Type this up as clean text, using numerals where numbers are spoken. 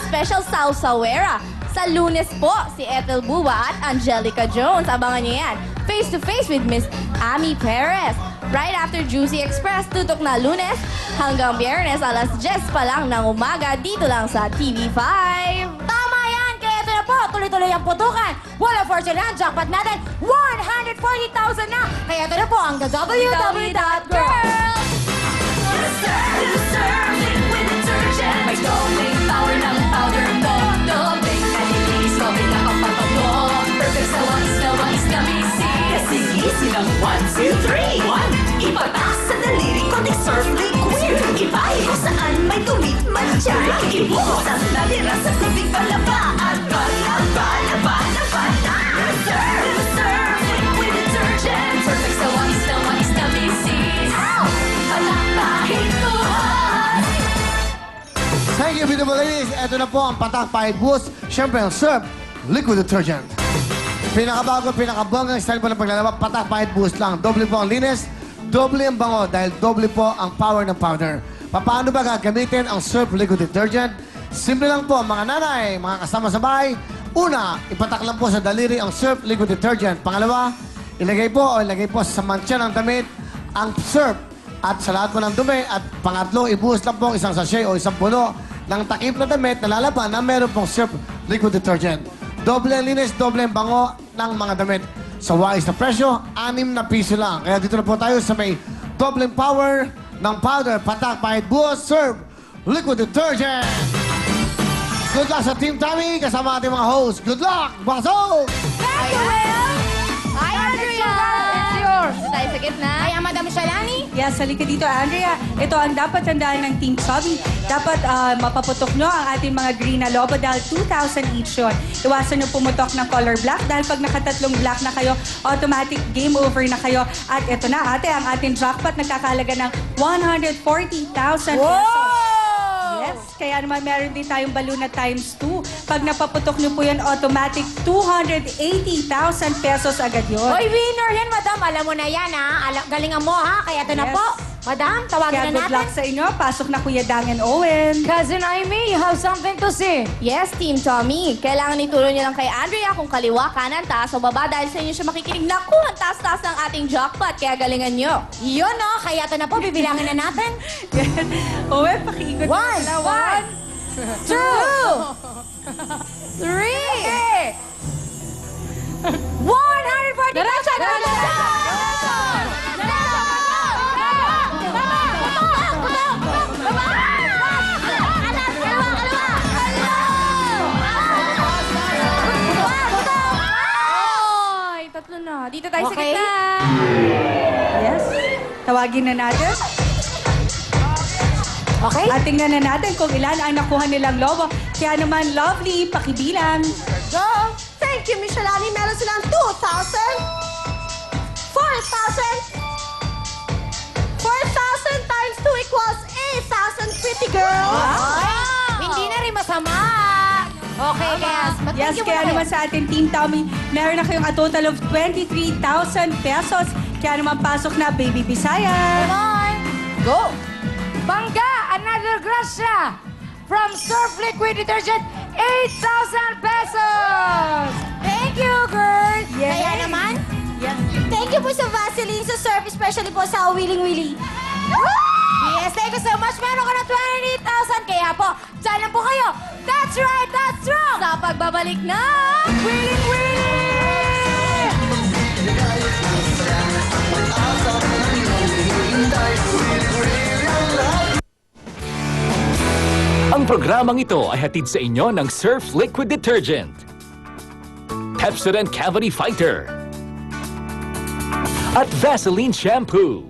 Special Sausawera. Sa Lunes po, si Ethel Buba at Angelica Jones. Abangan niyo yan. Face to face with Miss Amy Perez. Right after Juicy Express, tutok na Lunes hanggang Biyernes, alas 10 pa lang ng umaga, dito lang sa TV5. Tama yan! Kaya ito na po, tuloy-tuloy ang putukan. Wala fortune lang, jackpot natin, 140,000 na! Kaya ito na po ang www.girls. May doling power ng powder mo. Doling kalinis, doling nakapagpamo. Perfect sa wais na misi. Kasi ng 1, 2, 3. 1. Ipatak sa daliri ko ni surf liquid. Ipahin kung saan may tumit man dyan. Ibuhos ang nalira sa tubig palaba. At palaba na. Surf liquid detergent. Perfect sa wais na misi. Palakpahin ko. Thank you, beautiful ladies. Ito na po ang Patak Pahit Boost. Siyempre, ang Surf Liquid Detergent. Pinakabago, pinakabonggang style po ng paglalaba. Patak Pahit Boost lang. Doble po ang linis, doble ang bango dahil doble po ang power ng powder. Paano ba gagamitin ang Surf Liquid Detergent? Simple lang po, mga nanay, mga kasama sa bahay. Una, ipatak lang po sa daliri ang Surf Liquid Detergent. Pangalawa, ilagay po sa mantsa ng damit ang Surf. At sa lahat po ng dumi. At pangatlo, ibuhos lang po isang sachet o isang puno ng takip na damit na lalaban na meron pong Surf Liquid Detergent. Doble ang linis, doble ang bango ng mga damit. Sa wais na presyo, 6 na piso lang. Kaya dito na po tayo sa may dobleng power ng powder, Patak Pahit Boost, Surf Liquid Detergent. Good luck sa Team Tommy, kasama ating mga hosts. Good luck, Basog! Thank you, Will! Hi, Andrea! It's yours! Dito tayo sa gitna. Ay, ang Madam Shalani? Yes, halika dito, Andrea. Ito ang dapat tandaan ng Team Chubby. Dapat mapaputok nyo ang ating mga green na lobo dahil 2,000 each yun. Iwasan nyo pumutok ng color black dahil pag nakatatlong black na kayo, automatic game over na kayo. At ito na, ate, ang ating jackpot nagkakalaga ng 140,000 pesos. Yes, kaya naman meron din tayong balloon na times 2. Pag napaputok nyo po yan, automatic 280,000 pesos agad yun. Hoy, winner yan, Madam. Alam mo na yan, ha? Galingan mo, ha? Kaya ito na Yes. po. Madam, tawagin Kaya na good natin. luck sa inyo. Pasok na Kuya Dang and Owen. Cousin Amy, you have something to say. Yes, Team Tommy. Kailangan ituro niyo lang kay Andrea kung kaliwa, kanan, taas o baba dahil sa inyo siya makikinig. Naku, ang taas-taas ng ating jackpot. Kaya galingan niyo. Yun, no? Kaya ito na po, bibilangin na natin. Owen, pakiikot mo One, sila. one, 2, 3. 140,000! Ay, tatlo na. Dito tayo sa Okay. gitna. Yes. Tawagin na natin. Okay? At tingnan na natin kung ilan ang nakuha nilang lobo. Kaya naman, lovely, pakibilang. Go! Thank you, Miss Shalani. Meron silang 2,000, 4,000, 4,000 times 2 equals 8,000, pretty girl. Hindi na rin masama. Okay, guys. Yes, kaya naman sa ating Team Tommy, meron na kayong a total of 23,000 pesos. Kaya naman pasok na, Baby Bisaya. Go! Bangga! Another grasya! From Surf Liquid Detergent, 8,000 pesos! Thank you, girl! Yes. Kaya naman, Yes. thank you po sa Vaseline sa surf, especially po sa Willing Willy. Yes, thank you so much. Meron ka na 28,000. Kaya po, dyan lang po kayo. That's right, that's wrong! Sa pagbabalik na... Willing Willy! Ang programang ito ay hatid sa inyo ng Surf Liquid Detergent, Pepsodent Cavity Fighter, at Vaseline Shampoo.